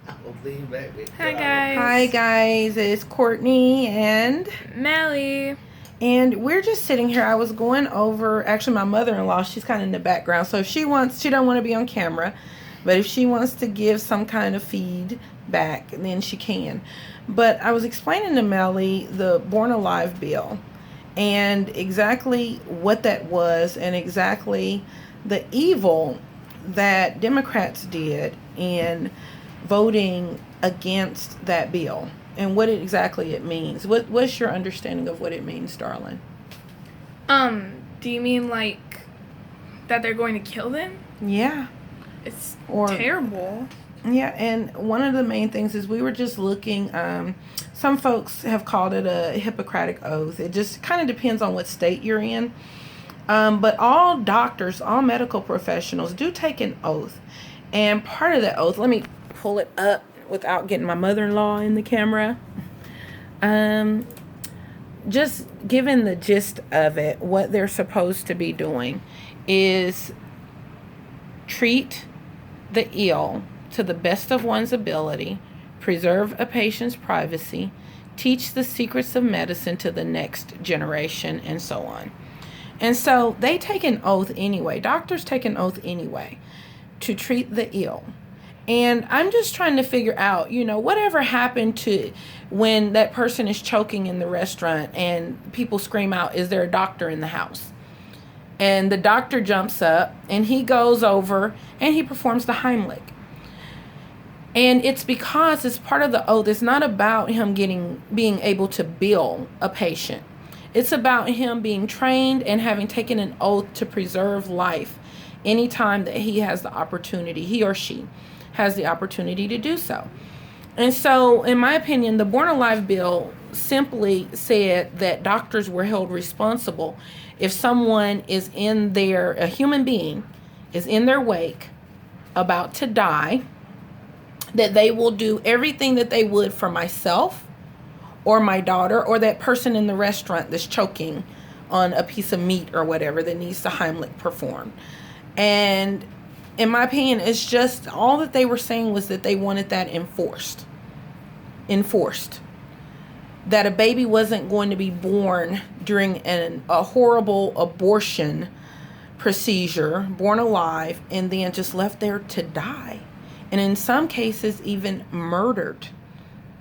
Hi guys. Hi guys, it's Courtney and Melly. And we're just sitting here. I was going over, actually my mother-in-law, she's kind of in the background. So if she don't want to be on camera, but if she wants to give some kind of feedback, then she can. But I was explaining to Melly the Born Alive bill and exactly what that was and exactly the evil that Democrats did in voting against that bill and what exactly it means. What's your understanding of what it means, darling? Do you mean like that they're going to kill them? Yeah. It's terrible. Yeah, and one of the main things is we were just looking, some folks have called it a Hippocratic oath. It just kind of depends on what state you're in. But all doctors, all medical professionals do take an oath. And part of that oath, let me pull it up without getting my mother-in-law in the camera. Just given the gist of it, what they're supposed to be doing is treat the ill to the best of one's ability, preserve a patient's privacy, teach the secrets of medicine to the next generation, and so on. And so they take an oath anyway. Doctors take an oath anyway to treat the ill. And I'm just trying to figure out, whatever happened to when that person is choking in the restaurant and people scream out, "Is there a doctor in the house?" And the doctor jumps up and he goes over and he performs the Heimlich. And it's because it's part of the oath. It's not about him being able to bill a patient. It's about him being trained and having taken an oath to preserve life anytime that he has the opportunity, he or she has the opportunity to do so. And so, in my opinion, the Born Alive bill simply said that doctors were held responsible if someone a human being is in their wake, about to die, that they will do everything that they would for myself or my daughter or that person in the restaurant that's choking on a piece of meat or whatever that needs to Heimlich performed. And in my opinion, it's just all that they were saying was that they wanted that enforced. That a baby wasn't going to be born during a horrible abortion procedure, born alive, and then just left there to die. And in some cases, even murdered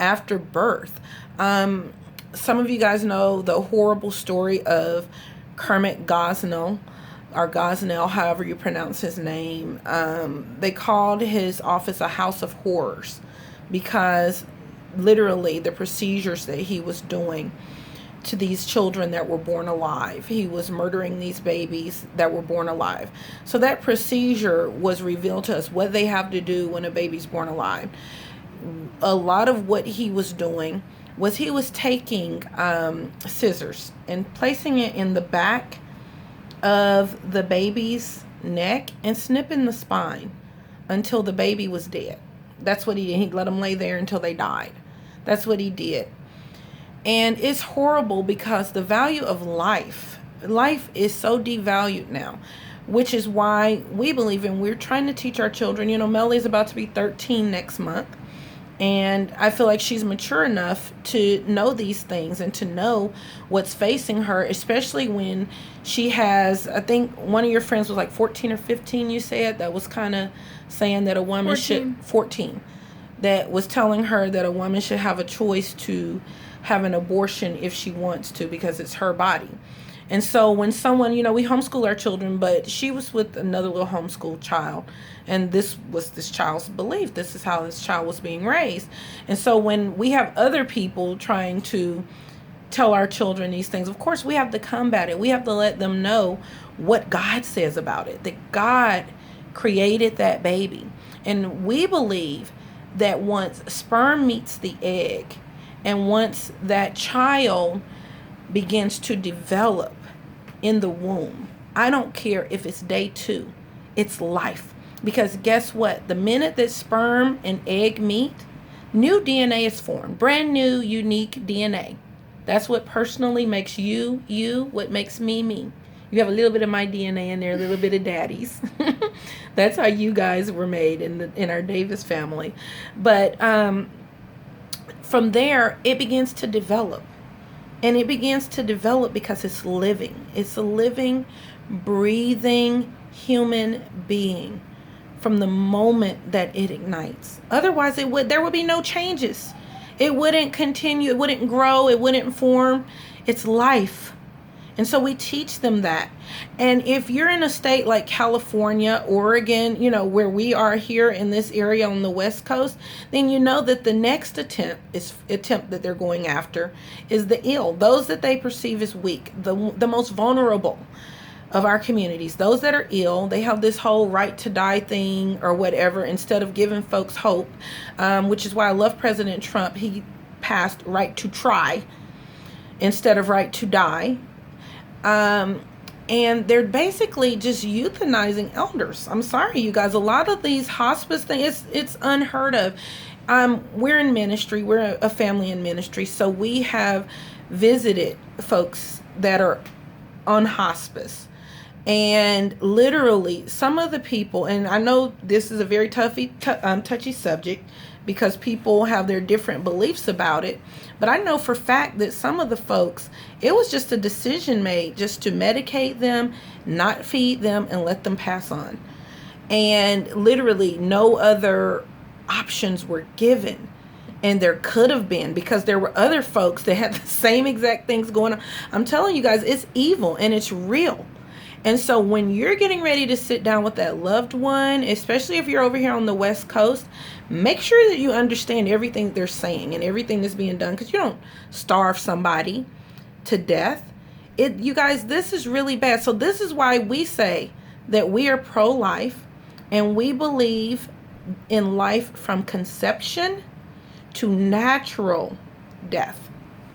after birth. Some of you guys know the horrible story of Kermit Gosnell, or Gosnell, however you pronounce his name. They called his office a house of horrors because literally the procedures that he was doing to these children that were born alive. He was murdering these babies that were born alive. So that procedure was revealed to us, what they have to do when a baby's born alive. A lot of what he was doing was he was taking scissors and placing it in the back of the baby's neck and snipping the spine until the baby was dead. That's what he did. He'd let them lay there until they died. That's what he did. And it's horrible because the value of life is so devalued now, which is why we believe in, we're trying to teach our children. Melly's about to be 13 next month. And I feel like she's mature enough to know these things and to know what's facing her, especially when she has, I think one of your friends was like 14 or 15, you said, that was kind of saying that a woman 14, that was telling her that a woman should have a choice to have an abortion if she wants to because it's her body. And so when someone, we homeschool our children, but she was with another little homeschool child. And this was this child's belief. This is how this child was being raised. And so when we have other people trying to tell our children these things, of course, we have to combat it. We have to let them know what God says about it, that God created that baby. And we believe that once sperm meets the egg and once that child begins to develop in the womb, I don't care if it's day 2, it's life. Because guess what? The minute that sperm and egg meet, new DNA is formed. Brand new, unique DNA. That's what personally makes you, what makes me, me. You have a little bit of my DNA in there, a little bit of daddy's. That's how you guys were made in our Davis family. But from there, it begins to develop. And it begins to develop because it's living. It's a living, breathing human being from the moment that it ignites. Otherwise, there would be no changes. It wouldn't continue. It wouldn't grow. It wouldn't form. It's life. And so we teach them that. And if you're in a state like California, Oregon, where we are here in this area on the West Coast, then you know that the next attempt that they're going after is the ill, those that they perceive as weak, the most vulnerable of our communities, those that are ill. They have this whole right to die thing or whatever, instead of giving folks hope, which is why I love President Trump. He passed right to try instead of right to die. And they're basically just euthanizing elders. I'm sorry, you guys. A lot of these hospice things, it's unheard of. We're in ministry. We're a family in ministry. So we have visited folks that are on hospice. And literally, some of the people, and I know this is a very touchy subject because people have their different beliefs about it. But I know for a fact that some of the folks, it was just a decision made just to medicate them, not feed them, and let them pass on. And literally no other options were given. And there could have been, because there were other folks that had the same exact things going on. I'm telling you guys, it's evil and it's real. And so when you're getting ready to sit down with that loved one, especially if you're over here on the West Coast, make sure that you understand everything that they're saying and everything that's being done, because you don't starve somebody to death. You guys, this is really bad. So this is why we say that we are pro-life, and we believe in life from conception to natural death.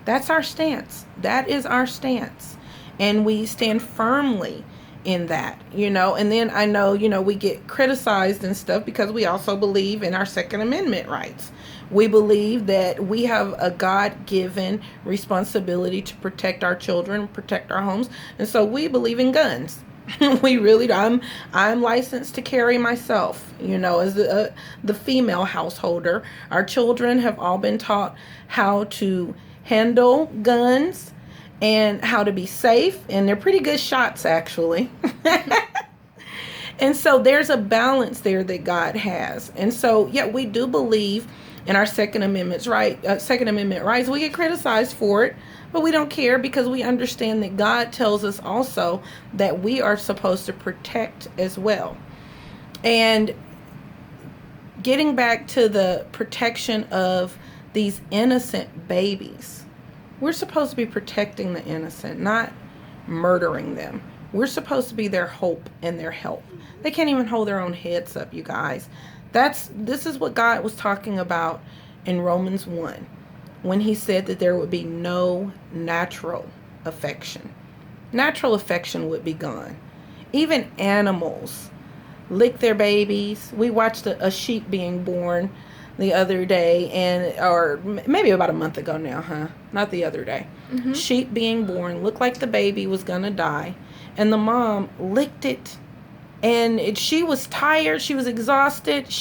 That's our stance. That is our stance. And we stand firmly in that, and then I know, we get criticized and stuff because we also believe in our Second Amendment rights. We believe that we have a God-given responsibility to protect our children, protect our homes. And so we believe in guns. We really do. I'm licensed to carry myself, as the female householder. Our children have all been taught how to handle guns and how to be safe, and they're pretty good shots, actually. And so there's a balance there that God has. And so, yeah, we do believe in our Second Amendment rights. We get criticized for it, but we don't care, because we understand that God tells us also that we are supposed to protect as well. And getting back to the protection of these innocent babies, we're supposed to be protecting the innocent, not murdering them. We're supposed to be their hope and their help. They can't even hold their own heads up, you guys. This is what God was talking about in Romans 1, when he said that there would be no natural affection. Natural affection would be gone. Even animals lick their babies. We watched a sheep being born the other day, or maybe about a month ago now, not the other day. Mm-hmm. Sheep being born, looked like the baby was gonna die, and the mom licked it, and she was tired, she was exhausted,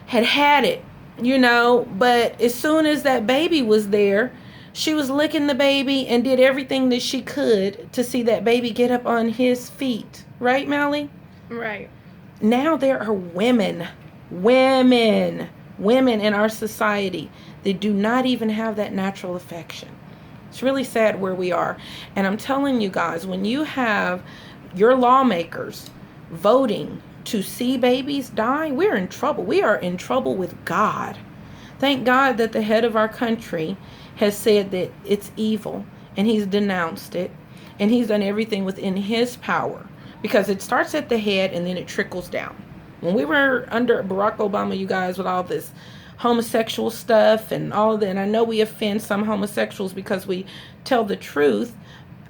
had it, but as soon as that baby was there, she was licking the baby and did everything that she could to see that baby get up on his feet. Right, Melly? Right. Now there are women in our society that do not even have that natural affection. It's really sad where we are. And I'm telling you guys, when you have your lawmakers voting to see babies die, we're in trouble. We are in trouble with God. Thank God that the head of our country has said that it's evil, and he's denounced it, and he's done everything within his power, because it starts at the head and then it trickles down. When we were under Barack Obama, you guys, with all this homosexual stuff and all of that, and I know we offend some homosexuals because we tell the truth,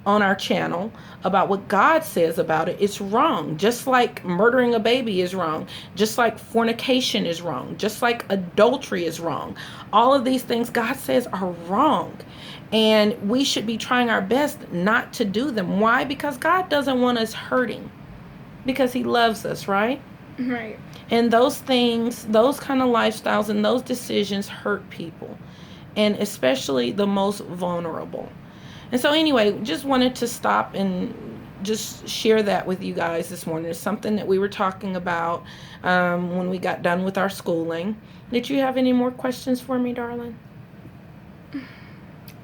on our channel about what God says about it, it's wrong. Just like murdering a baby is wrong. Just like fornication is wrong. Just like adultery is wrong. All of these things God says are wrong. And we should be trying our best not to do them. Why? Because God doesn't want us hurting. Because he loves us, right? Right. And those things, those kind of lifestyles and those decisions hurt people. And especially the most vulnerable. And so anyway, just wanted to stop and just share that with you guys this morning. It's something that we were talking about when we got done with our schooling. Did you have any more questions for me, darling?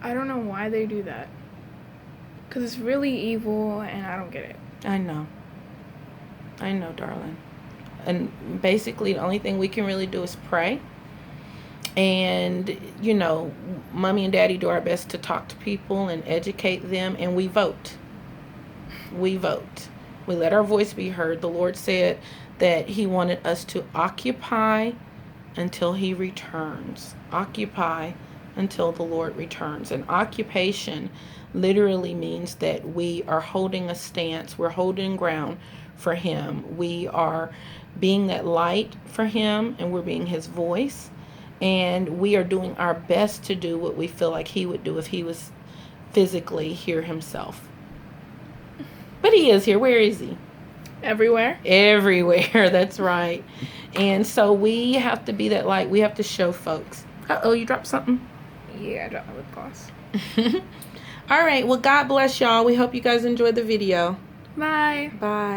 I don't know why they do that. Because it's really evil and I don't get it. I know, darling. And basically the only thing we can really do is pray. And, you know, mommy and daddy do our best to talk to people and educate them. And we vote. We vote. We let our voice be heard. The Lord said that he wanted us to occupy until he returns. Occupy until the Lord returns. And occupation literally means that we are holding a stance. We're holding ground for him. We are being that light for him, and we're being his voice. And we are doing our best to do what we feel like he would do if he was physically here himself. But he is here. Where is he? Everywhere. Everywhere. That's right. And so we have to be that light. We have to show folks. Uh-oh, you dropped something? Yeah, I dropped my lip gloss. All right. Well, God bless y'all. We hope you guys enjoyed the video. Bye. Bye.